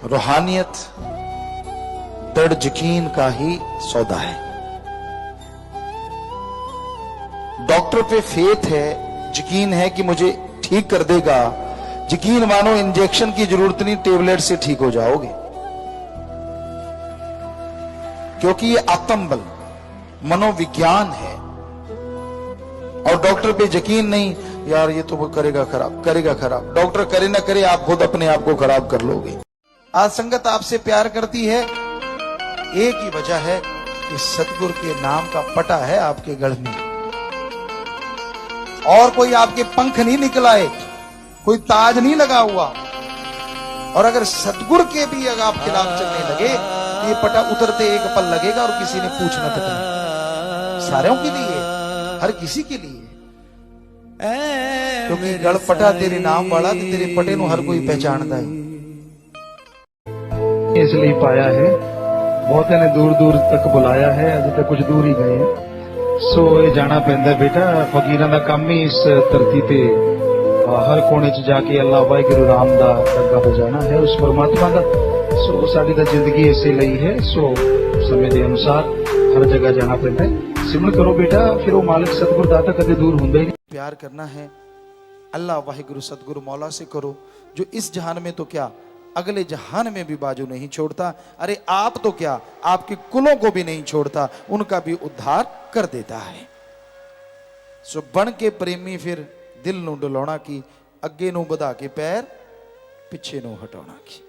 रूहानियत दृढ़ यकीन का ही सौदा है। डॉक्टर पे फेथ है, यकीन है कि मुझे ठीक कर देगा। यकीन मानो इंजेक्शन की जरूरत नहीं, टेबलेट से ठीक हो जाओगे, क्योंकि ये आत्म बल मनोविज्ञान है। और डॉक्टर पे यकीन नहीं, यार ये तो वो करेगा खराब, करेगा खराब। डॉक्टर करे ना करे, आप खुद अपने आप को खराब कर लोगे। आज संगत आपसे प्यार करती है, एक ही वजह है कि सतगुरु के नाम का पटा है आपके गढ़ में, और कोई आपके पंख नहीं निकलाए, कोई ताज नहीं लगा हुआ। और अगर सतगुरु के भी अगर आप खिलाफ चलने लगे, ये पटा उतरते एक पल लगेगा और किसी ने पूछना तक नहीं। सारों के लिए, हर किसी के लिए, क्योंकि गढ़ पटा तेरे नाम वाला, तो तेरे पटे नु हर कोई पहचानता है। इसलिए पाया है, बहुत ने दूर दूर तक बुलाया है, अभी तक कुछ दूर ही गए हैं। सो ये जाना पैंदा बेटा, फकीरां दा काम ही इस धरती पे हर कोने च जाके अल्लाह वाहिगुरु राम दा डग्गा बजाना है, उस परमात्मा का। सो साडी दा जिंदगी इसे लई है, सो समय के अनुसार हर जगह जाना पैंदा है। सिमरन करो बेटा, फिर वो मालिक सतगुरु दाता कदे दूर हुंदे नहीं। प्यार करना है अल्लाह वाहिगुरु सतगुरु मौला से करो, जो इस जहान में तो क्या अगले जहान में भी बाजू नहीं छोड़ता। अरे आप तो क्या, आपके कुलों को भी नहीं छोड़ता, उनका भी उद्धार कर देता है। सो बन के प्रेमी फिर दिल नू डुलाउणा की, अगे नू बधा के पैर पिछे नू हटाउणा की।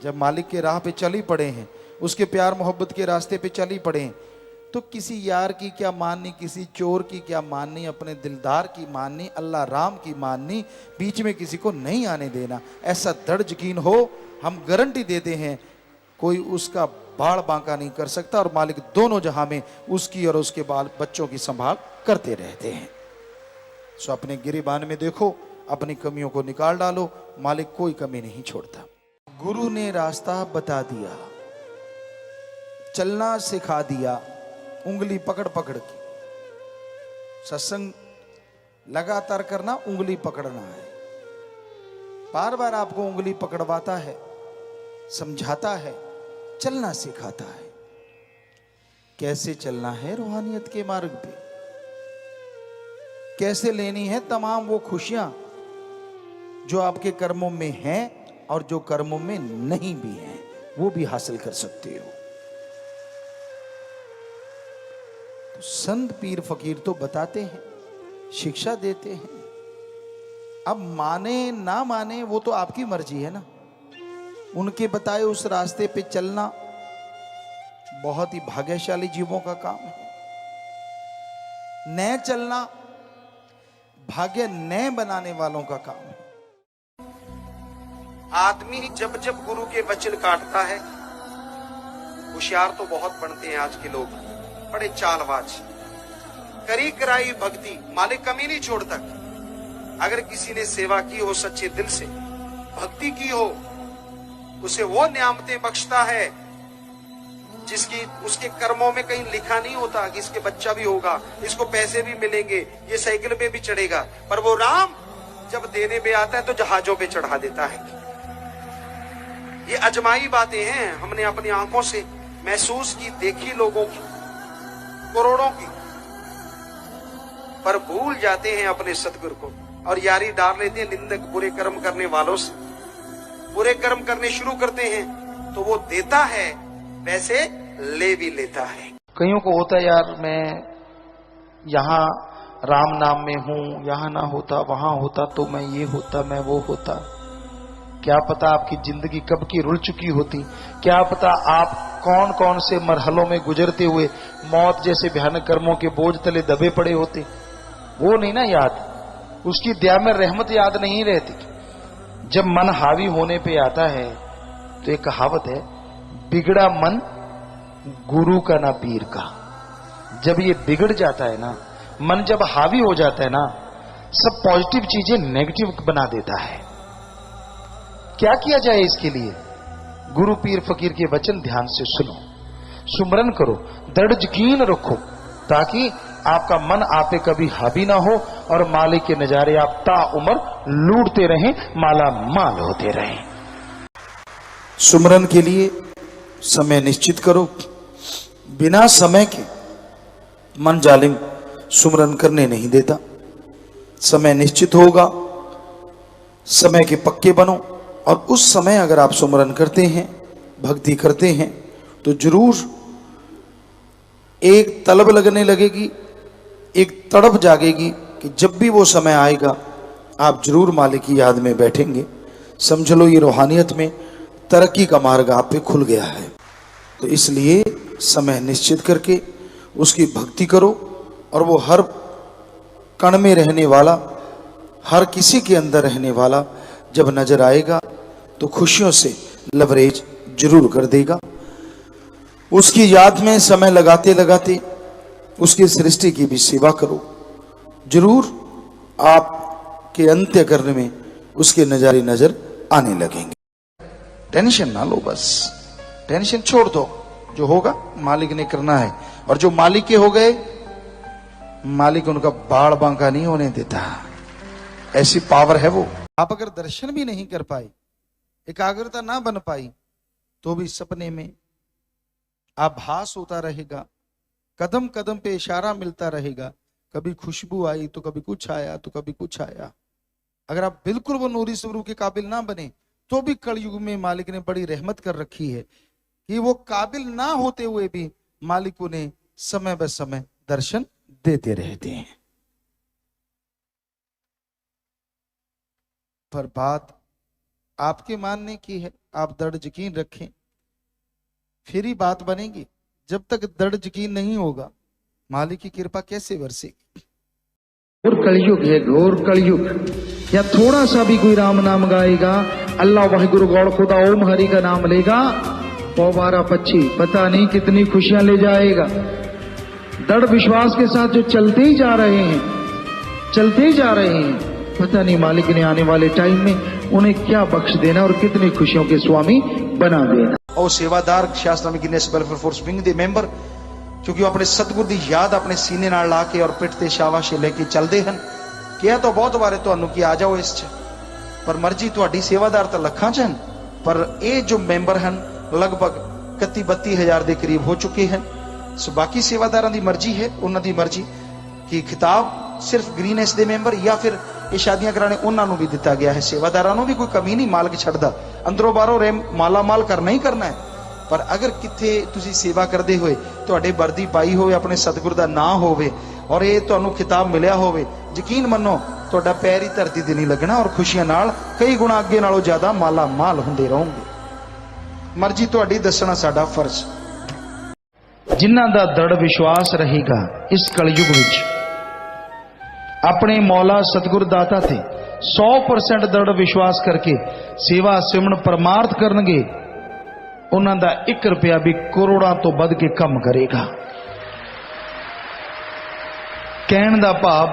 जब मालिक के राह पे चल ही पड़े हैं, उसके प्यार मोहब्बत के रास्ते पे चल ही पड़े हैं, तो किसी यार की क्या माननी, किसी चोर की क्या माननी, अपने दिलदार की माननी, अल्लाह राम की माननी, बीच में किसी को नहीं आने देना। ऐसा दृढ़ यकीन हो, हम गारंटी देते हैं कोई उसका बाल बांका नहीं कर सकता, और मालिक दोनों जहां में उसकी और उसके बाल बच्चों की संभाल करते रहते हैं। सो अपने गिरेबान में देखो, अपनी कमियों को निकाल डालो, मालिक कोई कमी नहीं छोड़ता। गुरु ने रास्ता बता दिया, चलना सिखा दिया, उंगली पकड़ पकड़ के। सत्संग लगातार करना, उंगली पकड़ना है। बार बार आपको उंगली पकड़वाता है, समझाता है, चलना सिखाता है। कैसे चलना है रूहानियत के मार्ग पे, कैसे लेनी है तमाम वो खुशियां जो आपके कर्मों में हैं और जो कर्मों में नहीं भी हैं, वो भी हासिल कर सकते हो। तो संत पीर फकीर तो बताते हैं, शिक्षा देते हैं। अब माने ना माने वो तो आपकी मर्जी है ना। उनके बताए उस रास्ते पे चलना बहुत ही भाग्यशाली जीवों का काम है। न चलना भाग्य न बनाने वालों का काम है। आदमी जब जब गुरु के वचन काटता है, होशियार तो बहुत बनते हैं आज के लोग, बड़े चालबाज, करी कराई भक्ति, मालिक कमी नहीं छोड़ता। अगर किसी ने सेवा की हो सच्चे दिल से, भक्ति की हो, उसे वो नियामतें बख्शता है जिसकी उसके कर्मों में कहीं लिखा नहीं होता कि इसके बच्चा भी होगा, इसको पैसे भी मिलेंगे, ये साइकिल पे भी चढ़ेगा। पर वो राम जब देने पे आता है तो जहाजों पे चढ़ा देता है। ये अजमाई बातें हैं, हमने अपनी आंखों से महसूस की, देखी लोगों की, करोड़ों की, पर भूल जाते हैं अपने सतगुरु को और यारी डाल लेते हैं निंदक बुरे कर्म करने वालों से। बुरे कर्म करने शुरू करते हैं तो वो देता है, वैसे ले भी लेता है। कईयों को होता है, यार मैं यहां राम नाम में हूं, यहां ना होता, वहां होता तो मैं ये होता, मैं वो होता। क्या पता आपकी जिंदगी कब की रुल चुकी होती, क्या पता आप कौन कौन से मरहलों में गुजरते हुए मौत जैसे भयानक कर्मों के बोझ तले दबे पड़े होते। वो नहीं ना याद, उसकी दया में रहमत याद नहीं रहती। जब मन हावी होने पे आता है तो एक कहावत है, बिगड़ा मन गुरु का ना पीर का। जब ये बिगड़ जाता है ना, मन जब हावी हो जाता है ना, सब पॉजिटिव चीजें नेगेटिव बना देता है। क्या किया जाए इसके लिए? गुरु पीर फकीर के वचन ध्यान से सुनो, सुमरन करो, दृढ़ यकीन रखो, ताकि आपका मन आप पे कभी हावी ना हो और मालिक के नजारे आप ता उम्र लूटते रहें, माला माल होते रहें। सुमरन के लिए समय निश्चित करो। बिना समय के मन जालिम सुमरन करने नहीं देता। समय निश्चित होगा, समय के पक्के बनो, और उस समय अगर आप सुमरन करते हैं, भक्ति करते हैं, तो जरूर एक तलब लगने लगेगी, एक तड़प जागेगी कि जब भी वो समय आएगा आप जरूर मालिक की याद में बैठेंगे। समझ लो ये रूहानियत में तरक्की का मार्ग आप पे खुल गया है। तो इसलिए समय निश्चित करके उसकी भक्ति करो, और वो हर कण में रहने वाला, हर किसी के अंदर रहने वाला जब नजर आएगा तो खुशियों से लवरेज जरूर कर देगा। उसकी याद में समय लगाते लगाते उसकी सृष्टि की भी सेवा करो, जरूर आपके अंत्य करने में उसके नजारे नजर आने लगेंगे। टेंशन ना लो, बस टेंशन छोड़ दो। जो होगा मालिक ने करना है, और जो मालिक के हो गए मालिक उनका बाड़ बांका नहीं होने देता। ऐसी पावर है वो। आप अगर दर्शन भी नहीं कर पाए, एकाग्रता ना बन पाई, तो भी सपने में आभास होता रहेगा, कदम कदम पे इशारा मिलता रहेगा। कभी खुशबू आई तो कभी कुछ आया तो कभी कुछ आया। अगर आप बिल्कुल वो नूरी स्वरूप के काबिल ना बने, तो भी कलयुग में मालिक ने बड़ी रहमत कर रखी है कि वो काबिल ना होते हुए भी मालिक उन्हें समय ब समय दर्शन देते रहते हैं। पर बात आपके मानने की है, आप दृढ़ यकीन रखें, फिर ही बात बनेगी। जब तक दृढ़ यकीन नहीं होगा, मालिक की कृपा कैसे बरसेगी। और कलयुग है, घोर कलयुग। या थोड़ा सा भी कोई राम नाम गाएगा, अल्लाह वाहिगुरु गौड़ खुदा ओम हरि का नाम लेगा, 12-25 पता नहीं कितनी खुशियां ले जाएगा। दृढ़ विश्वास के साथ जो चलते ही जा रहे हैं, चलते ही जा रहे हैं, पता नहीं मालिक ने आने वाले टाइम में उन्हें क्या बख्श देना और कितनी खुशियों के स्वामी बना देना। और सेवादार शास्त्र गिनेस वेलफेयर फोर्स विंग दे मैंबर, क्योंकि वो अपने सतगुर की याद अपने सीने नाल ला के और पिट ते शाबाशी लेके चलते हैं। किया तो बहुत बारे तुहानू कि आ जाओ इस च, पर मर्जी तुहाडी। सेवादार तो लखां च हन, पर ये जो मैंबर हैं लगभग 31-32 हज़ार के करीब हो चुके हैं। सो बाकी सेवादारों की मर्जी है, उन्होंने मर्जी कि खिताब सिर्फ ग्रीन एस दे मैंबर या फिर ये शादियां कराने उन्होंने भी दिता गया है। सेवादारों भी कोई कमी नहीं मालिक छड्डदा, अंदरों बाहरों रेम माला माल करना ही करना है। पर अगर किथे तुसी सेवा करते हुए तुहाडे वर्दी पाई होवे, अपने सतगुर दा नाम होवे और ये तुहानू खिताब मिलिया होवे, यकीन मनो तुहाडा पैर ही धरती ते नहीं लगना और खुशियां नाल कई गुणा अगे नालों ज्यादा माला माल हुंदे रहोगे। मर्जी तुहाडी दसना साडा फर्ज। जिन्हां दा दृढ़ विश्वास रहेगा इस कलयुग विच अपने मौला सतगुर दाता थे 100% दृढ़ विश्वास करके सेवा सिमरन परमार्थ करनगे, उन्हां दा 1 रुपया भी करोड़ां तो बढ़ के कम करेगा। कहण दा भाव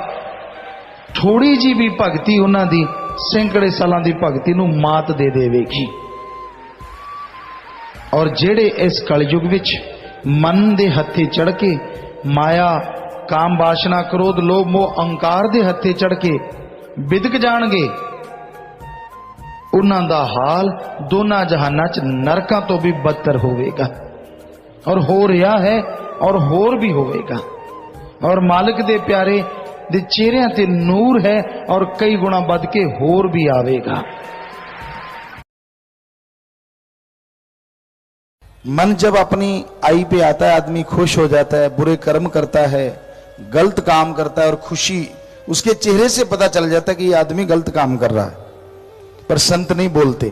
थोड़ी जी भी भगती उन्हां दी सैकड़े सालां दी भगती नूं मात दे देवेगी। और जेड़े इस कलयुग विच मन दे हत्थे चढ़ के माया काम वासना क्रोध लोभ मोह अहंकार दे हत्थे चढ़ के बिदक जाणगे, उन्हां दा हाल दोना जहानां च नरकां तो भी बदतर होवेगा, और हो रहा है और होर भी होवेगा। और मालिक दे प्यारे दे चेहरियां ते नूर है और कई गुणा बढ़ के होर भी आवेगा। मन जब अपनी आई पे आता है, आदमी खुश हो जाता है, बुरे कर्म करता है, गलत काम करता है, और खुशी उसके चेहरे से पता चल जाता है कि ये आदमी गलत काम कर रहा है। पर संत नहीं बोलते,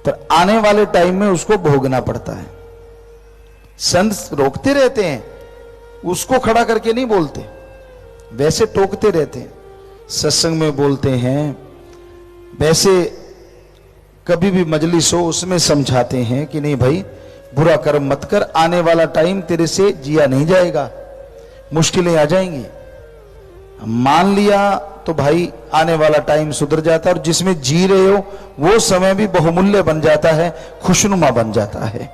पर आने वाले टाइम में उसको भोगना पड़ता है। संत रोकते रहते हैं, उसको खड़ा करके नहीं बोलते, वैसे टोकते रहते हैं, सत्संग में बोलते हैं, वैसे कभी भी मजलिस हो उसमें समझाते हैं कि नहीं भाई बुरा कर्म मत कर, आने वाला टाइम तेरे से जिया नहीं जाएगा, मुश्किलें आ जाएंगी। मान लिया तो भाई आने वाला टाइम सुधर जाता है, और जिसमें जी रहे हो वो समय भी बहुमूल्य बन जाता है, खुशनुमा बन जाता है।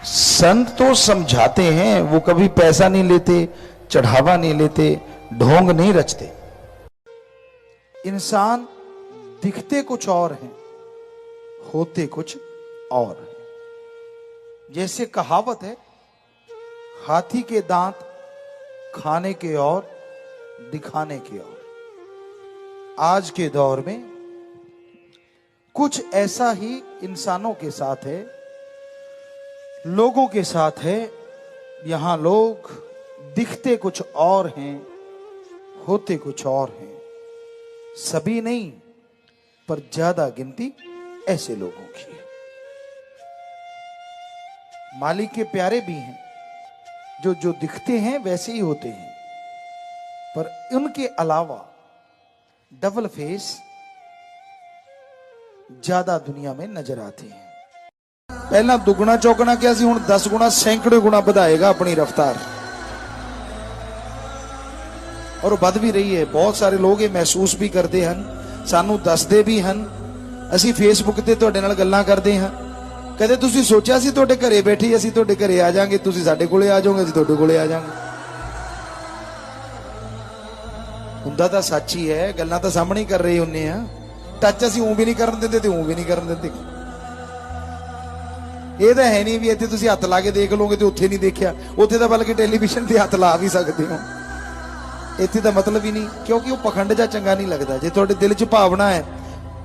संत तो समझाते हैं, वो कभी पैसा नहीं लेते, चढ़ावा नहीं लेते, ढोंग नहीं रचते। इंसान दिखते कुछ और हैं, होते कुछ और। जैसे कहावत है, हाथी के दांत खाने के और दिखाने के और। आज के दौर में कुछ ऐसा ही इंसानों के साथ है, लोगों के साथ है। यहां लोग दिखते कुछ और हैं, होते कुछ और हैं। सभी नहीं, पर ज्यादा गिनती ऐसे लोगों की है। मालिक के प्यारे भी हैं, जो दिखते हैं वैसे ही होते हैं, पर उनके अलावा डबल फेस ज्यादा दुनिया में नजर आते हैं। पहला दुगुना चौगुना क्या सी, हुण 10 गुना सैकड़े गुना बढ़ाएगा अपनी रफ्तार, और बद भी रही है। बहुत सारे लोग ये महसूस भी करते हैं, सानू दसदे भी हैं। ਅਸੀਂ ਫੇਸਬੁੱਕ ਤੇ ਤੁਹਾਡੇ ਨਾਲ ਗੱਲਾਂ ਕਰਦੇ ਹਾਂ, ਕਦੇ ਤੁਸੀਂ ਸੋਚਿਆ ਸੀ ਤੁਹਾਡੇ ਘਰੇ ਬੈਠੇ ਅਸੀਂ ਤੁਹਾਡੇ ਘਰੇ ਆ ਜਾਾਂਗੇ, ਤੁਸੀਂ ਸਾਡੇ ਕੋਲੇ ਆ ਜਾਓਗੇ, ਅਸੀਂ ਤੁਹਾਡੇ ਕੋਲੇ ਆ ਜਾਾਂਗੇ। ਹੁੰਦਾ ਤਾਂ ਸੱਚ ਹੀ ਹੈ, ਗੱਲਾਂ ਤਾਂ ਸਾਹਮਣੇ ਹੀ ਕਰ ਰਹੇ ਹੁੰਨੇ ਆ। ਟੱਚ ਅਸੀਂ ਵੀ ਨਹੀਂ ਕਰਨ ਦਿੰਦੇ ਤੇ ਵੀ ਨਹੀਂ ਕਰਨ ਦਿੰਦੇ। ਇਹ ਤਾਂ ਹੈ ਨਹੀਂ ਵੀ ਇੱਥੇ ਤੁਸੀਂ ਹੱਥ ਲਾ ਕੇ ਦੇਖ ਲਓਗੇ ਤੇ ਉੱਥੇ ਨਹੀਂ ਦੇਖਿਆ, ਉੱਥੇ ਤਾਂ ਬਲਕਿ ਟੈਲੀਵਿਜ਼ਨ ਤੇ ਹੱਥ ਲਾ ਵੀ ਸਕਦੇ ਹੋ। ਇੱਥੇ ਤਾਂ ਮਤਲਬ ਹੀ ਨਹੀਂ, ਕਿਉਂਕਿ ਉਹ ਪਖੰਡ ਜਾਂ ਚੰਗਾ ਨਹੀਂ ਲੱਗਦਾ। ਜੇ ਤੁਹਾਡੇ ਦਿਲ 'ਚ ਭਾਵਨਾ ਹੈ,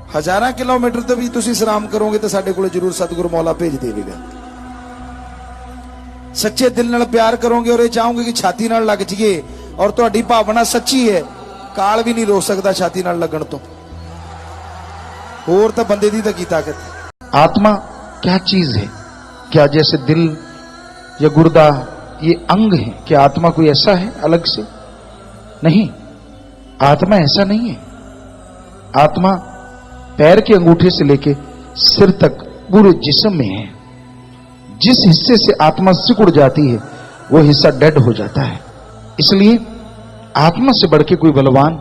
हजारा किलोमीटर तो भी तुसी सलाम करोगे तो साडे कोले जरूर सतगुरु मौला भेज देगा। सच्चे दिल नाल प्यार करोगे और ये चाहोगे कि छाती नाल लग जाइए, और तुहाडी भावना सच्ची है, काल भी नहीं रोक सकता छाती नाल लगन तो। होर तो बंदे दी तां की ताकत। आत्मा क्या चीज है? क्या जैसे दिल या गुर्दा ये अंग है? क्या आत्मा कोई ऐसा है अलग से? नहीं, आत्मा ऐसा नहीं है। आत्मा पैर के अंगूठे से लेके सिर तक पूरे जिस्म में है। जिस हिस्से से आत्मा सिकुड़ जाती है वो हिस्सा डेड हो जाता है। इसलिए आत्मा से बढ़ के कोई बलवान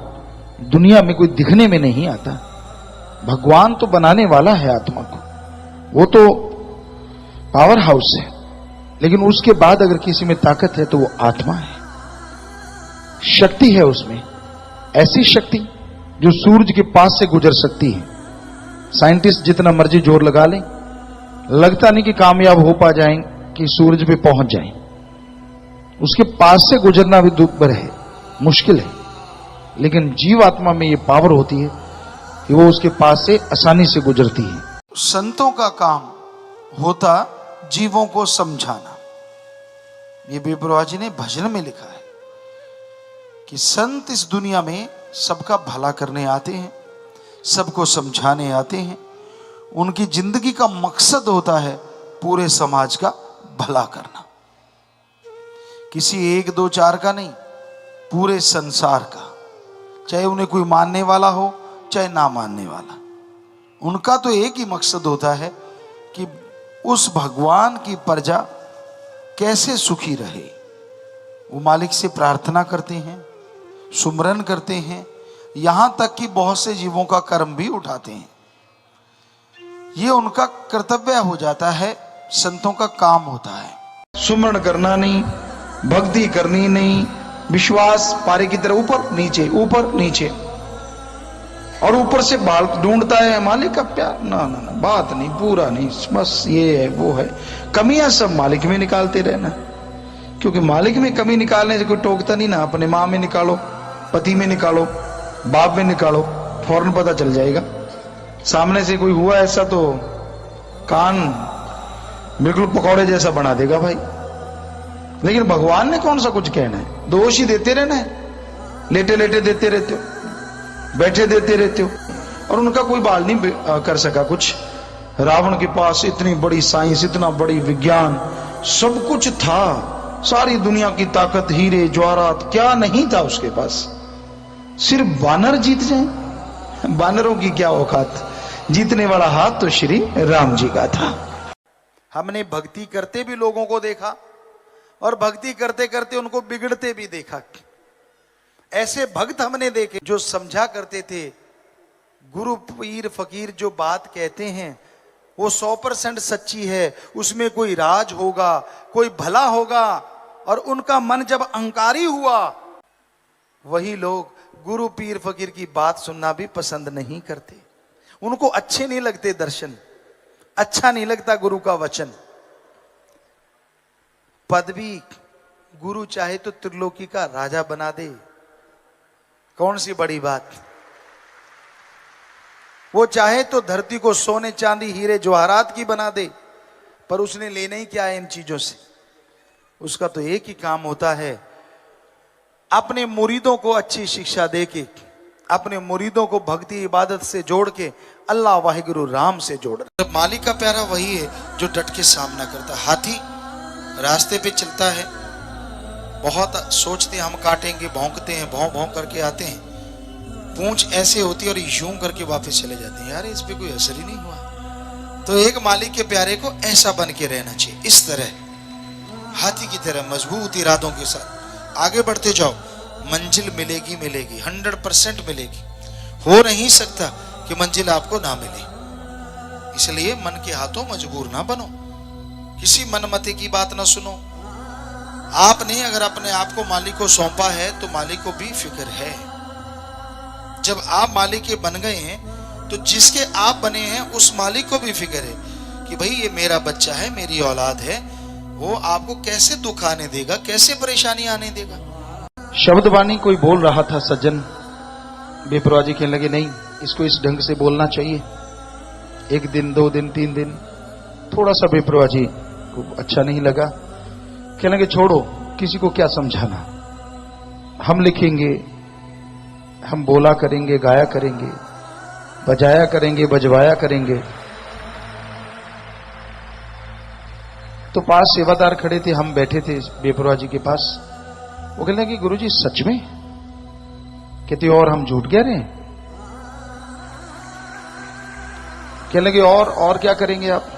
दुनिया में कोई दिखने में नहीं आता। भगवान तो बनाने वाला है आत्मा को, वो तो पावर हाउस है, लेकिन उसके बाद अगर किसी में ताकत है तो वो आत्मा है। शक्ति है उसमें, ऐसी शक्ति जो सूरज के पास से गुजर सकती है। साइंटिस्ट जितना मर्जी जोर लगा लें, लगता नहीं कि कामयाब हो पा जाएं कि सूरज पे पहुंच जाएं। उसके पास से गुजरना भी दुर्भर है, मुश्किल है। लेकिन जीवात्मा में यह पावर होती है कि वो उसके पास से आसानी से गुजरती है। संतों का काम होता जीवों को समझाना। ये बेपरवाह जी ने भजन में लिखा है कि संत इस दुनिया में सबका भला करने आते हैं, सबको समझाने आते हैं। उनकी जिंदगी का मकसद होता है पूरे समाज का भला करना, किसी 1 2 4 का नहीं, पूरे संसार का। चाहे उन्हें कोई मानने वाला हो चाहे ना मानने वाला, उनका तो एक ही मकसद होता है कि उस भगवान की प्रजा कैसे सुखी रहे। वो मालिक से प्रार्थना करते हैं, सुमरन करते हैं, यहां तक कि बहुत से जीवों का कर्म भी उठाते हैं। ये उनका कर्तव्य हो जाता है, संतों का काम होता है। सुमरण करना नहीं, भक्ति करनी नहीं, विश्वास पारे की तरह ऊपर नीचे, और ऊपर से बाल ढूंढता है मालिक का प्यार। ना ना ना, बात नहीं, पूरा नहीं, बस ये है वो है। कमियां सब मालिक में निकालते रहना, क्योंकि मालिक में कमी निकालने से कोई टोकता नहीं ना। अपने माँ में निकालो, पति में निकालो, बाप में निकालो, फौरन पता चल जाएगा। सामने से कोई हुआ ऐसा तो कान बिल्कुल पकौड़े जैसा बना देगा भाई। लेकिन भगवान ने कौन सा कुछ कहना है? दोष ही देते रहना है, लेटे लेटे देते रहते हो, बैठे देते रहते हो, और उनका कोई बाल नहीं कर सका कुछ। रावण के पास इतनी बड़ी साइंस, इतना बड़ी विज्ञान, सब कुछ था, सारी दुनिया की ताकत, हीरे जवाहरात, क्या नहीं था उसके पास। सिर्फ बानर जीत जाए, बानरों की क्या औकात। जीतने वाला हाथ तो श्री राम जी का था। हमने भक्ति करते भी लोगों को देखा, और भक्ति करते करते उनको बिगड़ते भी देखा। ऐसे भक्त हमने देखे जो समझा करते थे गुरु पीर फकीर जो बात कहते हैं वो 100% सच्ची है, उसमें कोई राज होगा, कोई भला होगा। और उनका मन जब अहंकारी हुआ, वही लोग गुरु पीर फकीर की बात सुनना भी पसंद नहीं करते। उनको अच्छे नहीं लगते दर्शन, अच्छा नहीं लगता गुरु का वचन। पदवी गुरु चाहे तो त्रिलोकी का राजा बना दे, कौन सी बड़ी बात। वो चाहे तो धरती को सोने चांदी हीरे जवाहरात की बना दे, पर उसने लेना ही क्या है इन चीजों से। उसका तो एक ही काम होता है, अपने मुरीदों को अच्छी शिक्षा देके, अपने मुरीदों को भक्ति इबादत से जोड़ के अल्लाह वाहिगुरु राम से जोड़। मालिक का प्यारा वही है जो डट के सामना करता। हाथी रास्ते पे चलता है, बहुत सोचते हैं हम काटेंगे, भौंकते हैं, भौं भौं करके आते हैं, पूंछ ऐसे होती है और यूं करके वापस चले जाते हैं, यार इस पे कोई असर ही नहीं हुआ। तो एक मालिक के प्यारे को ऐसा बन के रहना चाहिए, इस तरह हाथी की तरह मजबूत इरादों के साथ आगे बढ़ते जाओ, मंजिल मिलेगी मिलेगी, 100% मिलेगी। हो नहीं सकता कि मंजिल आपको ना मिले। इसलिए मन के हाथों मजबूर ना बनो, किसी मनमते की बात ना सुनो। आपने अगर अपने आप को मालिक को सौंपा है तो मालिक को भी फिक्र है। जब आप मालिक के बन गए हैं तो जिसके आप बने हैं उस मालिक को भी फिक्र है कि भाई ये मेरा बच्चा है, मेरी औलाद है, वो आपको कैसे दुख आने देगा, कैसे परेशानी आने देगा। शब्दवाणी कोई बोल रहा था सज्जन, बेपरवाह जी कहने लगे नहीं इसको इस ढंग से बोलना चाहिए। 1 दिन 2 दिन 3 दिन थोड़ा सा बेपरवाह जी को अच्छा नहीं लगा, कहने लगे छोड़ो, किसी को क्या समझाना, हम लिखेंगे, हम बोला करेंगे, गाया करेंगे, बजाया करेंगे, बजवाया करेंगे। तो पास सेवादार खड़े थे, हम बैठे थे बेपरवाह जी के पास। वो कहने लगे गुरुजी सच में? कहते और हम झूठ कह रहे हैं? कहने लगे और क्या करेंगे आप?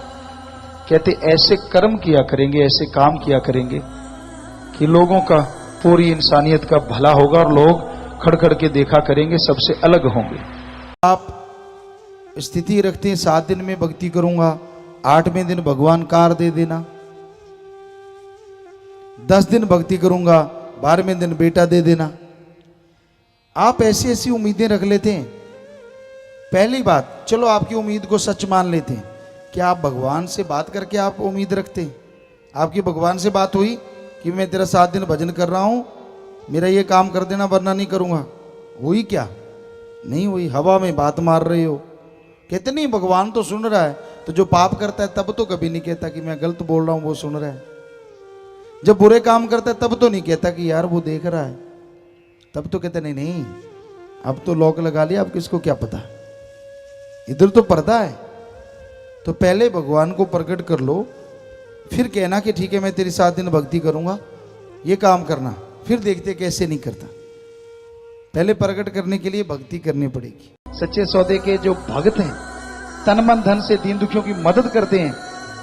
कहते ऐसे कर्म किया करेंगे, ऐसे काम किया करेंगे कि लोगों का, पूरी इंसानियत का भला होगा और लोग खड़खड़ के देखा करेंगे, सबसे अलग होंगे। आप स्थिति रखते हैं 7 दिन में भक्ति करूंगा, 8वें दिन भगवान कार दे देना, 10 दिन भक्ति करूंगा, 12वें दिन बेटा दे देना। आप ऐसी ऐसी उम्मीदें रख लेते हैं। पहली बात, चलो आपकी उम्मीद को सच मान लेते हैं, क्या आप भगवान से बात करके आप उम्मीद रखते हैं? आपकी भगवान से बात हुई कि मैं तेरा 7 दिन भजन कर रहा हूं, मेरा ये काम कर देना वरना नहीं करूंगा? हुई क्या? नहीं हुई, हवा में बात मार रहे हो। कहते नहीं भगवान तो सुन रहा है। तो जो पाप करता है तब तो कभी नहीं कहता कि मैं गलत बोल रहा हूं, वो सुन रहा है। जब बुरे काम करता है तब तो नहीं कहता कि यार वो देख रहा है, तब तो कहते नहीं अब तो लॉक लगा लिया, अब किसको क्या पता, इधर तो पर्दा है। तो पहले भगवान को प्रकट कर लो, फिर कहना कि ठीक है मैं तेरी 7 दिन भक्ति करूंगा, ये काम करना, फिर देखते कैसे नहीं करता। पहले प्रकट करने के लिए भक्ति करनी पड़ेगी। सच्चे सौदे के जो भक्त हैं, तन मन धन से दीन दुखियों की मदद करते हैं,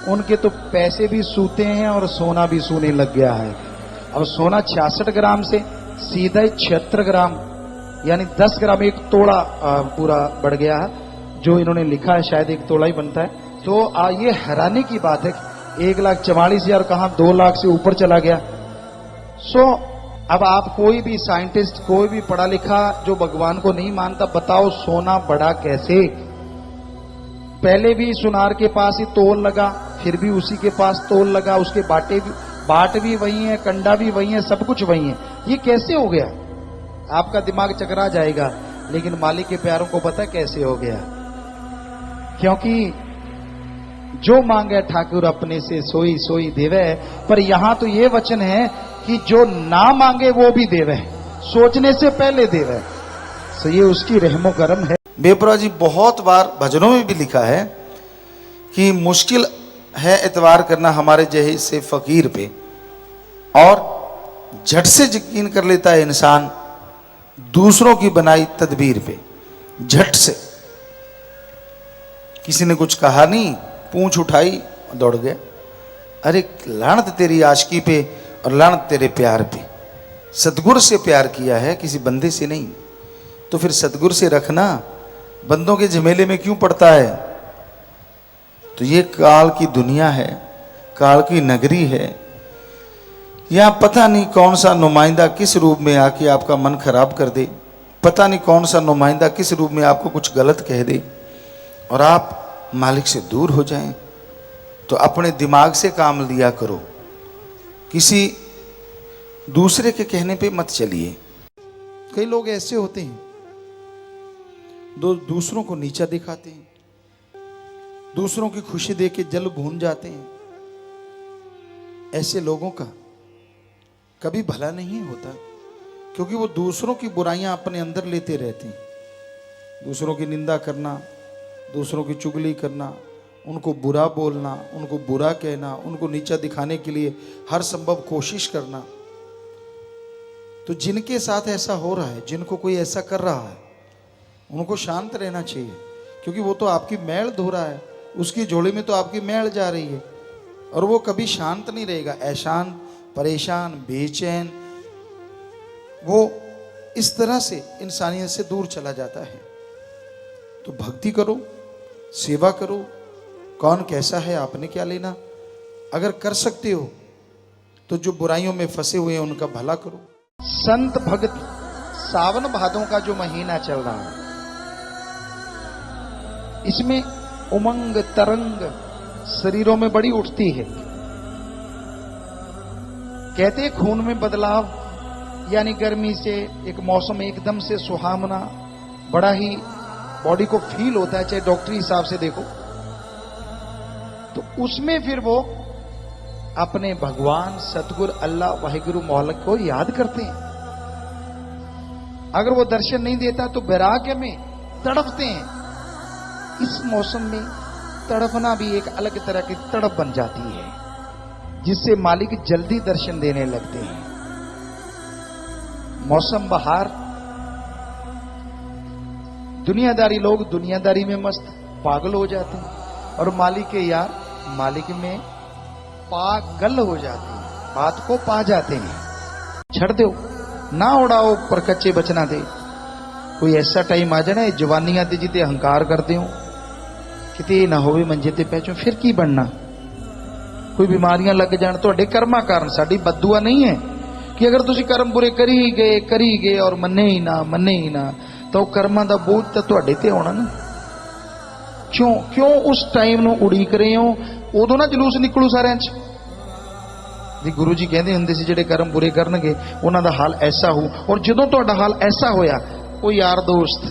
उनके तो पैसे भी सूते हैं और सोना भी सूने लग गया है। अब सोना 66 ग्राम से सीधा 76 ग्राम यानी 10 ग्राम, 1 तोड़ा पूरा बढ़ गया है। जो इन्होंने लिखा है शायद 1 तोड़ा ही बनता है। तो ये हैरानी की बात है, 1,44,000 कहां 2 लाख से ऊपर चला गया। अब आप कोई भी साइंटिस्ट, कोई भी पढ़ा लिखा जो भगवान को नहीं मानता, बताओ सोना बढ़ा कैसे? पहले भी सुनार के पास ही तोल लगा, फिर भी उसी के पास तोल लगा, उसके बाट भी वही है, कंडा भी वही है, सब कुछ वही है। ये कैसे हो गया? आपका दिमाग चकरा जाएगा। लेकिन मालिक के प्यारों को पता कैसे हो गया? क्योंकि जो मांगे ठाकुर अपने से सोई सोई देवे। पर यहां तो ये वचन है कि जो ना मांगे वो भी देवे, सोचने से पहले देवे। तो ये उसकी रहमो करम है। बेपरा जी बहुत बार भजनों में भी लिखा है कि मुश्किल है एतवार करना हमारे जैसे फकीर पे, और झट से यकीन कर लेता है इंसान दूसरों की बनाई तदबीर पे। झट से किसी ने कुछ कहा नहीं, पूंछ उठाई दौड़ गया। अरे लानत तेरी आशिकी पे और लानत तेरे प्यार पे। सतगुरु से प्यार किया है, किसी बंदे से नहीं। तो फिर सतगुरु से रखना, बंदों के झमेले में क्यों पड़ता है? तो ये काल की दुनिया है, काल की नगरी है। यहां पता नहीं कौन सा नुमाइंदा किस रूप में आके आपका मन खराब कर दे, पता नहीं कौन सा नुमाइंदा किस रूप में आपको कुछ गलत कह दे और आप मालिक से दूर हो जाएं। तो अपने दिमाग से काम लिया करो, किसी दूसरे के कहने पे मत चलिए। कई लोग ऐसे होते हैं दूसरों को नीचा दिखाते हैं, दूसरों की खुशी देख के जल भून जाते हैं। ऐसे लोगों का कभी भला नहीं होता, क्योंकि वो दूसरों की बुराइयां अपने अंदर लेते रहते हैं। दूसरों की निंदा करना, दूसरों की चुगली करना, उनको बुरा बोलना, उनको बुरा कहना, उनको नीचा दिखाने के लिए हर संभव कोशिश करना। तो जिनके साथ ऐसा हो रहा है, जिनको कोई ऐसा कर रहा है, उनको शांत रहना चाहिए, क्योंकि वो तो आपकी मैल धो रहा है, उसकी झोली में तो आपकी मैल जा रही है, और वो कभी शांत नहीं रहेगा। ऐशान, परेशान, बेचैन, वो इस तरह से इंसानियत से दूर चला जाता है। तो भक्ति करो, सेवा करो, कौन कैसा है आपने क्या लेना। अगर कर सकते हो तो जो बुराइयों में फंसे हुए हैं उनका भला करो। संत भक्त, सावन भादों का जो महीना चल रहा है, इसमें उमंग तरंग शरीरों में बड़ी उठती है। कहते हैं खून में बदलाव, यानी गर्मी से एक मौसम एकदम से सुहावना, बड़ा ही बॉडी को फील होता है, चाहे डॉक्टरी हिसाब से देखो। तो उसमें फिर वो अपने भगवान सतगुरु अल्लाह वाहिगुरु मौलक को याद करते हैं। अगर वो दर्शन नहीं देता तो वैराग्य में तड़पते हैं। इस मौसम में तड़पना भी एक अलग तरह की तड़प बन जाती है, जिससे मालिक जल्दी दर्शन देने लगते हैं। मौसम बहार, दुनियादारी लोग दुनियादारी में मस्त पागल हो जाते हैं, और मालिक के यार मालिक में पागल हो जाते हैं, बात को पा जाते हैं। छड़ दो ना, उड़ाओ पर कच्चे बचना दे। कोई ऐसा टाइम आ जाए जवानी आते जीते अहंकार करते हो, किते ना होवे मंजे ते पैचो, फिर की बनना। कोई बीमारियां लग जान तो कर्मा कारण, साड़ी बददुआ नहीं है कि अगर तुसी कर्म बुरे करी गए और मन्ने ही ना तो कर्मां दा बोझ तो तुहाडे ते होना ना। क्यों उस टाइम ਨੂੰ ਉਡੀਕ ਰਹੇ ਹੋ? ਉਦੋਂ ਨਾ ਜਲੂਸ ਨਿਕਲੂ ਸਾਰਿਆਂ 'ਚ ਜੀ। ਗੁਰੂ ਜੀ ਕਹਿੰਦੇ ਹੁੰਦੇ ਸੀ ਜਿਹੜੇ ਕਰਮ ਬੁਰੇ ਕਰਨਗੇ ਉਹਨਾਂ ਦਾ ਹਾਲ ਐਸਾ ਹੋ, ਔਰ ਜਦੋਂ ਤੁਹਾਡਾ ਹਾਲ ਐਸਾ ਹੋਇਆ, ਉਹ ਯਾਰ ਦੋਸਤ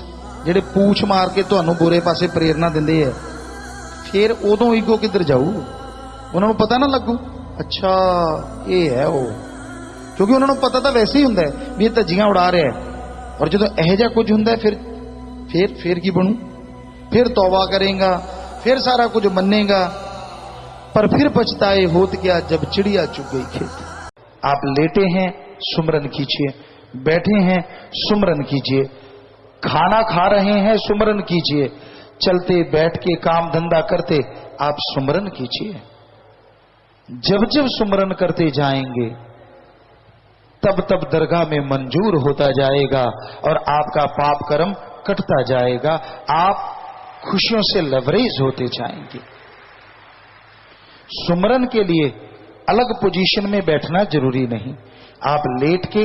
ਜਿਹੜੇ ਪੂਛ ਮਾਰ ਕੇ ਤੁਹਾਨੂੰ ਬੁਰੇ ਪਾਸੇ ਪ੍ਰੇਰਨਾ ਦਿੰਦੇ ਆ, ਫਿਰ ਉਦੋਂ ਈਗੋ ਕਿੱਧਰ ਜਾਊ? ਉਹਨਾਂ ਨੂੰ ਪਤਾ ਨਾ ਲੱਗੂ ਅੱਛਾ ਇਹ ਹੈ ਉਹ, ਕਿਉਂਕਿ ਉਹਨਾਂ ਨੂੰ ਪਤਾ ਤਾਂ ਵੈਸੇ ਹੀ ਹੁੰਦਾ ਵੀ ਇਹ ਧੱਜੀਆਂ ਉਡਾ ਰਿਹਾ ਹੈ। ਔਰ ਜਦੋਂ ਇਹੋ ਜਿਹਾ ਕੁਝ ਹੁੰਦਾ ਫਿਰ ਕੀ ਬਣੂ? फिर तौबा करेगा, फिर सारा कुछ मनेगा, पर फिर पछताए होत क्या जब चिड़िया चुग गई खेत। आप लेटे हैं सुमरन कीजिए, बैठे हैं सुमरन कीजिए, खाना खा रहे हैं सुमरन कीजिए, चलते बैठ के काम धंधा करते आप सुमरन कीजिए। जब जब सुमरन करते जाएंगे तब तब दरगाह में मंजूर होता जाएगा और आपका पाप कर्म कटता जाएगा। आप खुशियों से लवरेज होते जाएंगे। सुमरन के लिए अलग पोजीशन में बैठना जरूरी नहीं, आप लेट के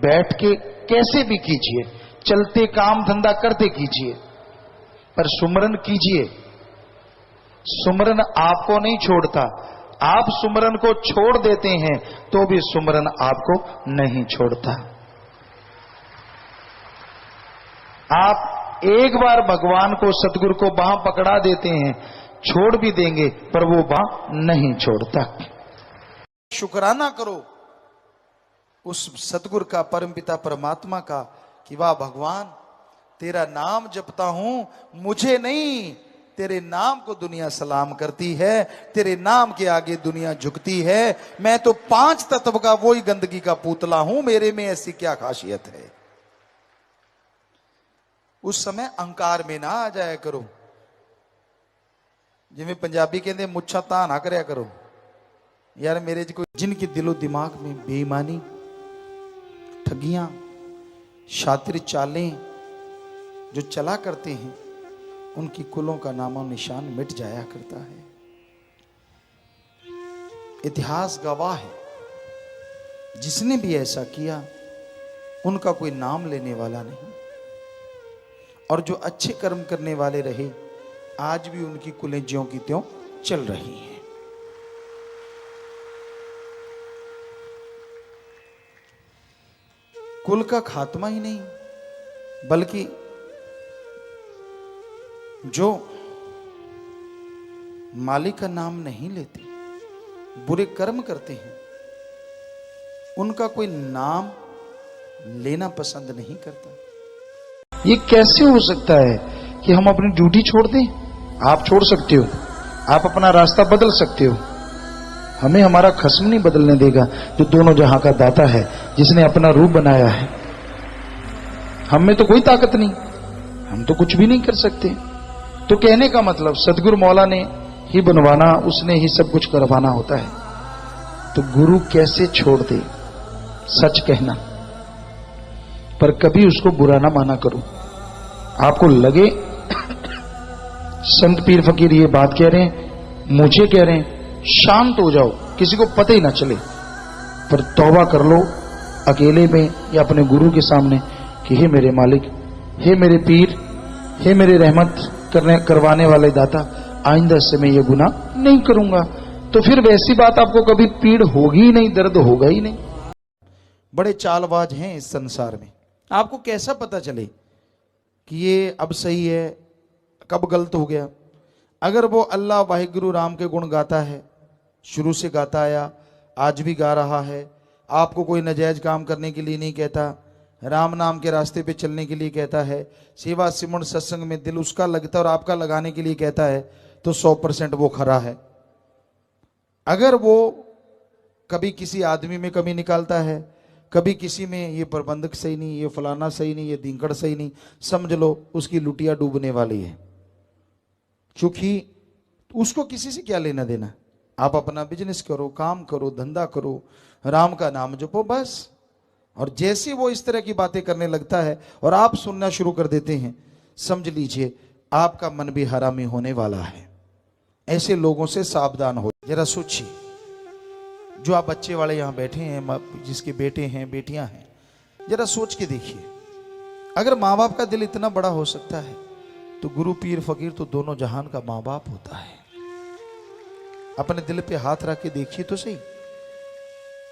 बैठ के कैसे भी कीजिए, चलते काम धंधा करते कीजिए, पर सुमरन कीजिए। सुमरन आपको नहीं छोड़ता, आप सुमरन को छोड़ देते हैं तो भी सुमरन आपको नहीं छोड़ता। आप एक बार भगवान को सतगुरु को बांह पकड़ा देते हैं, छोड़ भी देंगे पर वो बांह नहीं छोड़ता। शुक्राना करो उस सतगुरु का, परमपिता परमात्मा का, कि वाह भगवान तेरा नाम जपता हूं, मुझे नहीं तेरे नाम को दुनिया सलाम करती है, तेरे नाम के आगे दुनिया झुकती है। मैं तो 5 तत्व का वही गंदगी का पुतला हूं, मेरे में ऐसी क्या खासियत है। उस समय अहंकार में ना आ जाया करो, जिमें पंजाबी कहते मुच्छा ता ना करया करो। यार मेरे कोई जिनके दिलो दिमाग में बेईमानी, ठगियां, शातिर चालें जो चला करते हैं, उनकी कुलों का नामो निशान मिट जाया करता है। इतिहास गवाह है, जिसने भी ऐसा किया उनका कोई नाम लेने वाला नहीं, और जो अच्छे कर्म करने वाले रहे आज भी उनकी कुलें ज्यों की त्यों चल रही हैं। कुल का खात्मा ही नहीं, बल्कि जो मालिक का नाम नहीं लेते, बुरे कर्म करते हैं, उनका कोई नाम लेना पसंद नहीं करता। ये कैसे हो सकता है कि हम अपनी ड्यूटी छोड़ दें? आप छोड़ सकते हो, आप अपना रास्ता बदल सकते हो, हमें हमारा खस्म नहीं बदलने देगा जो दोनों जहां का दाता है, जिसने अपना रूप बनाया है। हम में तो कोई ताकत नहीं, हम तो कुछ भी नहीं कर सकते। तो कहने का मतलब सदगुरु मौला ने ही बनवाना, उसने ही सब कुछ करवाना होता है। तो गुरु कैसे छोड़ दे? सच कहना, पर कभी उसको बुरा ना माना करो। आपको लगे संत पीर फकीर ये बात कह रहे हैं, मुझे कह रहे हैं, शांत हो जाओ, किसी को पता ही ना चले, पर तौबा कर लो अकेले में या अपने गुरु के सामने कि हे मेरे मालिक, हे मेरे पीर, हे मेरे रहमत करवाने वाले दाता, आइंदा से मैं ये गुनाह नहीं करूंगा। तो फिर वैसी बात आपको कभी पीड़ होगी ही नहीं, दर्द होगा ही नहीं। बड़े चालबाज हैं इस संसार में। आपको कैसा पता चले कि ये अब सही है, कब गलत हो गया? अगर वो अल्लाह वाहिगुरु राम के गुण गाता है, शुरू से गाता आया, आज भी गा रहा है, आपको कोई नाजायज काम करने के लिए नहीं कहता, राम नाम के रास्ते पे चलने के लिए कहता है, सेवा सिमरन सत्संग में दिल उसका लगता है और आपका लगाने के लिए कहता है, तो 100% वो खरा है। अगर वो कभी किसी आदमी में कमी निकालता है, कभी किसी में, ये प्रबंधक सही नहीं, ये फलाना सही नहीं, ये दिंकड़ सही नहीं, समझ लो उसकी लुटिया डूबने वाली है। क्योंकि उसको किसी से क्या लेना देना। आप अपना बिजनेस करो, काम करो, धंधा करो, राम का नाम जपो, बस। और जैसे वो इस तरह की बातें करने लगता है और आप सुनना शुरू कर देते हैं, समझ लीजिए आपका मन भी हरामी होने वाला है। ऐसे लोगों से सावधान हो। जरा सोचिए, जो आप बच्चे वाले यहां बैठे हैं, जिसके बेटे हैं, बेटियां हैं, जरा सोच के देखिए, अगर माँ बाप का दिल इतना बड़ा हो सकता है, तो गुरु पीर फकीर तो दोनों जहान का माँ बाप होता है। अपने दिल पे हाथ रख के देखिए तो सही,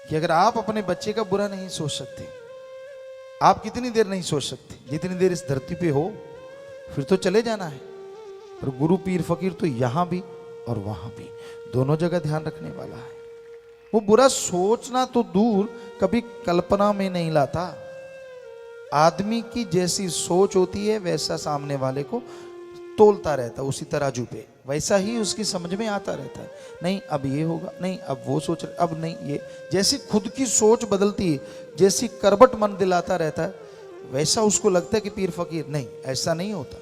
कि अगर आप अपने बच्चे का बुरा नहीं सोच सकते, आप कितनी देर नहीं सोच सकते? जितनी देर इस धरती पे हो, फिर तो चले जाना है। पर गुरु पीर फकीर तो यहां भी और वहां भी, दोनों जगह ध्यान रखने वाला है। वो बुरा सोचना तो दूर, कभी कल्पना में नहीं लाता। आदमी की जैसी सोच होती है, वैसा सामने वाले को तोलता रहता है, उसी तराजू पे वैसा ही उसकी समझ में आता रहता है। नहीं अब ये होगा, नहीं अब वो सोच रहे, अब नहीं ये। जैसी खुद की सोच बदलती है, जैसी करबट मन दिलाता रहता है, वैसा उसको लगता है कि पीर फकीर नहीं, ऐसा नहीं होता।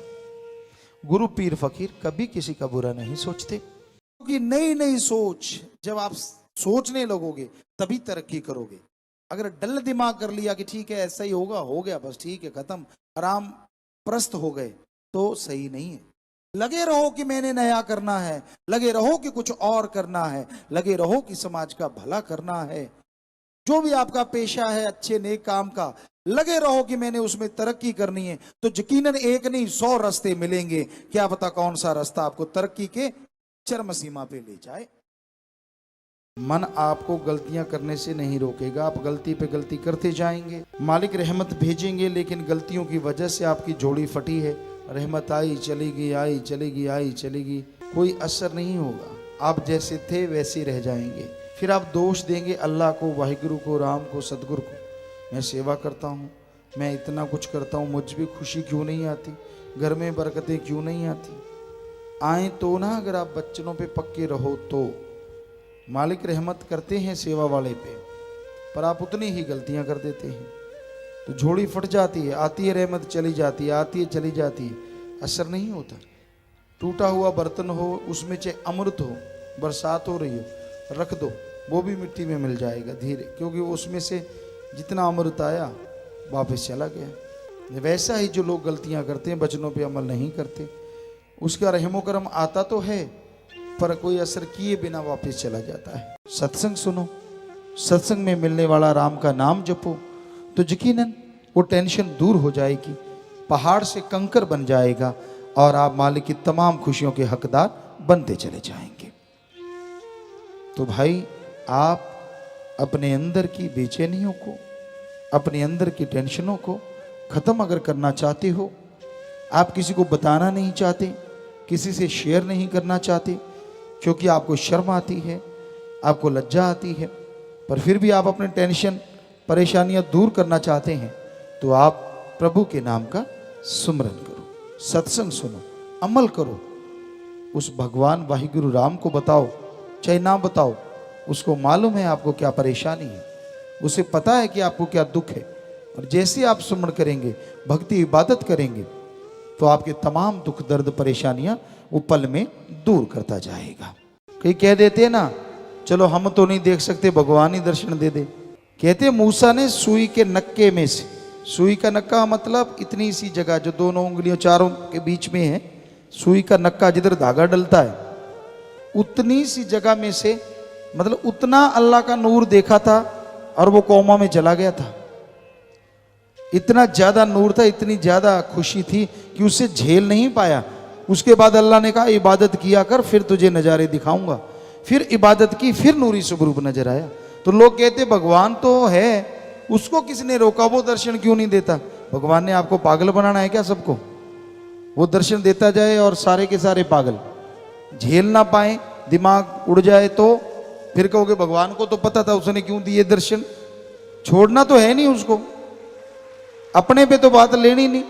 गुरु पीर फकीर कभी किसी का बुरा नहीं सोचते, क्योंकि नई नई सोच जब आप सोचने लगोगे तभी तरक्की करोगे। अगर डल दिमाग कर लिया कि ठीक है ऐसा ही होगा, हो गया बस ठीक है, खत्म, आराम प्रस्त हो गए, तो सही नहीं है। लगे रहो कि मैंने नया करना है, लगे रहो कि कुछ और करना है, लगे रहो कि समाज का भला करना है। जो भी आपका पेशा है अच्छे नेक काम का, लगे रहो कि मैंने उसमें तरक्की करनी है, तो यकीनन एक नहीं 100 रास्ते मिलेंगे। क्या पता कौन सा रास्ता आपको तरक्की के चरम सीमा पे ले जाए। मन आपको गलतियां करने से नहीं रोकेगा, आप गलती पे गलती करते जाएंगे। मालिक रहमत भेजेंगे, लेकिन गलतियों की वजह से आपकी जोड़ी फटी है, रहमत आई चलेगी, आई चलेगी, आई चलेगी, कोई असर नहीं होगा। आप जैसे थे वैसे रह जाएंगे। फिर आप दोष देंगे अल्लाह को, वाहिगुरु को, राम को, सदगुरु को। मैं सेवा करता हूँ, मैं इतना कुछ करता हूँ, मुझ भी खुशी क्यों नहीं आती, घर में बरकतें क्यों नहीं आती? आए तो ना, अगर आप बच्चों पे पक्के रहो तो। मालिक रहमत करते हैं सेवा वाले पे, पर आप उतनी ही गलतियां कर देते हैं, तो झोली फट जाती है, आती है रहमत चली जाती है, आती है चली जाती है, असर नहीं होता। टूटा हुआ बर्तन हो, उसमें चाहे अमृत हो, बरसात हो रही हो, रख दो, वो भी मिट्टी में मिल जाएगा धीरे, क्योंकि उसमें से जितना अमृत आया वापस चला गया। वैसा ही जो लोग गलतियां करते हैं, वचनों पे अमल नहीं करते, उसका रहमो करम आता तो है, पर कोई असर किए बिना वापस चला जाता है। सत्संग सुनो, सत्संग में मिलने वाला राम का नाम जपो, तो यकीनन वो टेंशन दूर हो जाएगी, पहाड़ से कंकर बन जाएगा और आप मालिक की तमाम खुशियों के हकदार बनते चले जाएंगे। तो भाई, आप अपने अंदर की बेचैनियों को, अपने अंदर की टेंशनों को खत्म अगर करना चाहते हो, आप किसी को बताना नहीं चाहते, किसी से शेयर नहीं करना चाहते क्योंकि आपको शर्म आती है, आपको लज्जा आती है, पर फिर भी आप अपने टेंशन परेशानियां दूर करना चाहते हैं, तो आप प्रभु के नाम का सुमरन करो, सत्संग सुनो, अमल करो। उस भगवान वाहिगुरु राम को बताओ चाहे ना बताओ, उसको मालूम है आपको क्या परेशानी है, उसे पता है कि आपको क्या दुख है। और जैसे आप सुमरण करेंगे, भक्ति इबादत करेंगे, तो आपके तमाम दुख दर्द परेशानियां वो पल में दूर करता जाएगा। कई कह देते हैं ना, चलो हम तो नहीं देख सकते, भगवान ही दर्शन दे दे। कहते मूसा ने सुई के नक्के में से, सुई का नक्का मतलब इतनी सी जगह जो दोनों उंगलियों चारों के बीच में है, सुई का नक्का जिधर धागा डलता है, उतनी सी जगह में से, मतलब उतना अल्लाह का नूर देखा था और वो कोमा में चला गया था। इतना ज्यादा नूर था, इतनी ज्यादा खुशी थी कि उसे झेल नहीं पाया। उसके बाद अल्लाह ने कहा इबादत किया कर, फिर तुझे नजारे दिखाऊंगा। फिर इबादत की, फिर नूरी स्वरूप नजर आया। तो लोग कहते भगवान तो है, उसको किसने रोका, वो दर्शन क्यों नहीं देता? भगवान ने आपको पागल बनाना है क्या सबको? वो दर्शन देता जाए और सारे के सारे पागल झेल ना पाए, दिमाग उड़ जाए, तो फिर कहोगे भगवान को तो पता था, उसने क्यों दिए दर्शन? छोड़ना तो है नहीं उसको, अपने पे तो बात लेनी नहीं,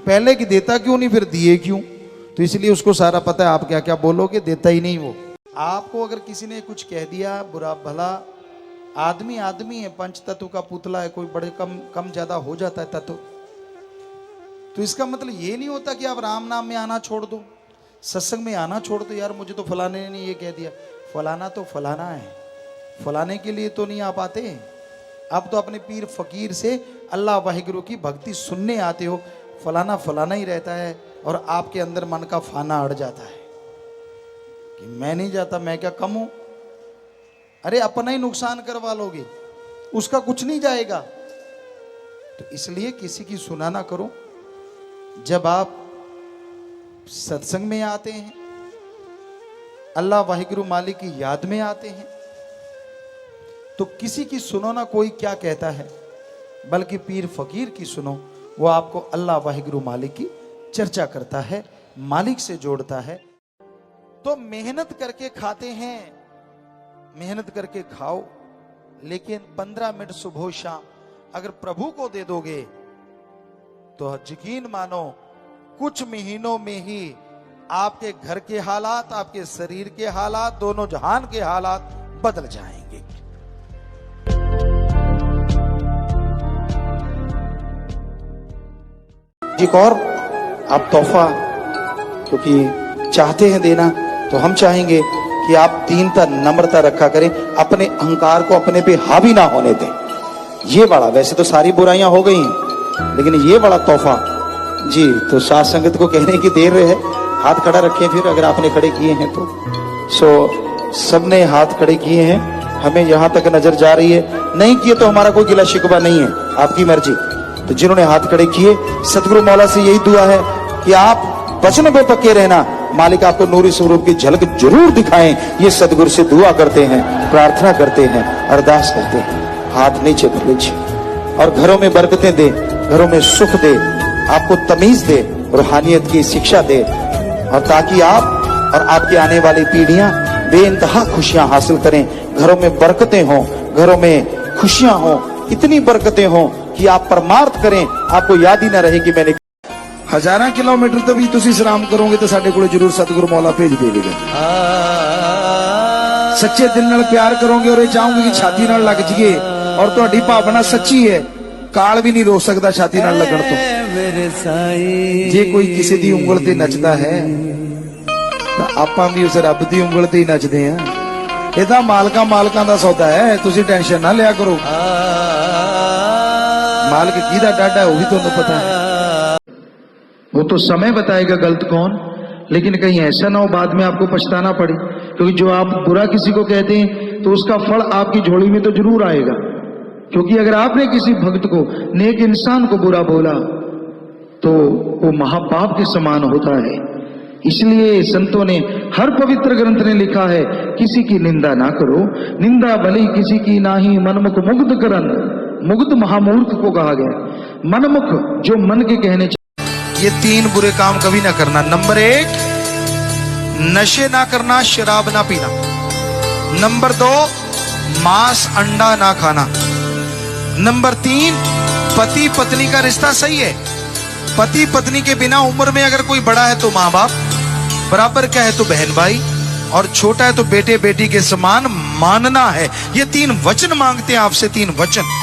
पहले कि देता क्यों नहीं, फिर दिए क्यों? तो इसलिए उसको सारा पता है, आप क्या क्या बोलोगे, देता ही नहीं वो। आपको अगर किसी ने कुछ कह दिया बुरा भला, आदमी आदमी है, पंच तत्व का पुतला है, कोई बड़े कम ज्यादा हो जाता है तत्व, तो इसका मतलब ये नहीं होता कि आप राम नाम में आना छोड़ दो, सत्संग में आना छोड़ दो। यार मुझे तो फलाने ने ये कह दिया, फलाना तो फलाना है, फलाने के लिए तो नहीं आ पाते। आप तो अपने पीर फकीर से अल्लाह वाहिगुरु की भक्ति सुनने आते हो। फलाना फलाना ही रहता है और आपके अंदर मन का फाना अड़ जाता है कि मैं नहीं जाता, मैं क्या कम हूं? अरे अपना ही नुकसान करवा लोगे, उसका कुछ नहीं जाएगा। तो इसलिए किसी की सुना ना करो। जब आप सत्संग में आते हैं, अल्लाह वाहिगुरु मालिक की याद में आते हैं, तो किसी की सुनो ना कोई क्या कहता है, बल्कि पीर फकीर की सुनो, वो आपको अल्लाह वाहिगुरु मालिक की चर्चा करता है, मालिक से जोड़ता है। तो मेहनत करके खाते हैं, मेहनत करके खाओ, लेकिन 15 मिनट सुबह शाम अगर प्रभु को दे दोगे तो यकीन मानो कुछ महीनों में ही आपके घर के हालात, आपके शरीर के हालात, दोनों जहान के हालात बदल जाएंगे। एक और आप तोहफा क्योंकि चाहते हैं देना, तो हम चाहेंगे कि आप दीनता नम्रता रखा करें, अपने अहंकार को अपने पे हावी ना होने दें। ये बड़ा, वैसे तो सारी बुराइयां हो गई हैं, लेकिन ये बड़ा तोहफा जी। तो साथ संगत को कहने की देर है, हाथ खड़ा रखें फिर, अगर आपने खड़े किए हैं तो। सबने हाथ खड़े किए हैं, हमें यहां तक नजर जा रही है, नहीं किए तो हमारा कोई गिला शिकवा नहीं है, आपकी मर्जी। तो जिन्होंने हाथ खड़े किए, सतगुरु मौला से यही दुआ है कि आप वचन पे पक्के रहना, मालिक आपको नूरी स्वरूप की झलक जरूर दिखाएं। ये सतगुरु से दुआ करते हैं, प्रार्थना करते हैं, अरदास करते हैं। हाथ नीचे कर लीजिए और घरों में बरकतें दे, घरों में सुख दे, आपको तमीज दे, रूहानियत की शिक्षा दे, और ताकि आप और आपकी आने वाली पीढ़ियां बेइंतहा खुशियां हासिल करें। घरों में बरकतें हों, घरों में खुशियां हों, इतनी बरकतें हों कि आप परमार्थ करें, आपको याद ही ना रहे कि मैंने। हजारां किलोमीटर तो भी तुसी सलाम करोगे तो साडे कोल जरूर सतगुरु मौला भेज देगा। सच्चे दिल नाल प्यार करोगे और ये चाहूंगे कि छाती नाल लग जाइए, और तुहाडी भावना सच्ची है, काल भी नहीं रोक सकता छाती नाल लगण तो। जे कोई किसी दी उंगल ते नचदा है तो आपां भी उस रब दी उंगल ते ही नचदे हैं। ये तो मालकां दा सौदा है, तुसी टेंशन ना लिया करो। मालिक किहदा डाडा है वो भी तुहानू पता है, वो तो समय बताएगा गलत कौन। लेकिन कहीं ऐसा ना हो बाद में आपको पछताना पड़े, क्योंकि जो आप बुरा किसी को कहते हैं तो उसका फल आपकी झोली में तो जरूर आएगा। क्योंकि अगर आपने किसी भक्त को, नेक इंसान को बुरा बोला तो वो महापाप के समान होता है। इसलिए संतों ने, हर पवित्र ग्रंथ ने लिखा है, किसी की निंदा ना करो, निंदा भली किसी की नाही, मनमुख मुग्ध करन, मुग्ध महामूर्ख को कहा गया। मनमुख जो मन के कहने ये 3 बुरे काम कभी ना करना। नंबर 1, नशे ना करना, शराब ना पीना। नंबर 2, मांस अंडा ना खाना। नंबर 3, पति पत्नी का रिश्ता सही है। पति पत्नी के बिना उम्र में अगर कोई बड़ा है तो माँ बाप, बराबर का है तो बहन भाई, और छोटा है तो बेटे बेटी के समान मानना है। ये 3 वचन मांगते हैं आपसे, 3 वचन।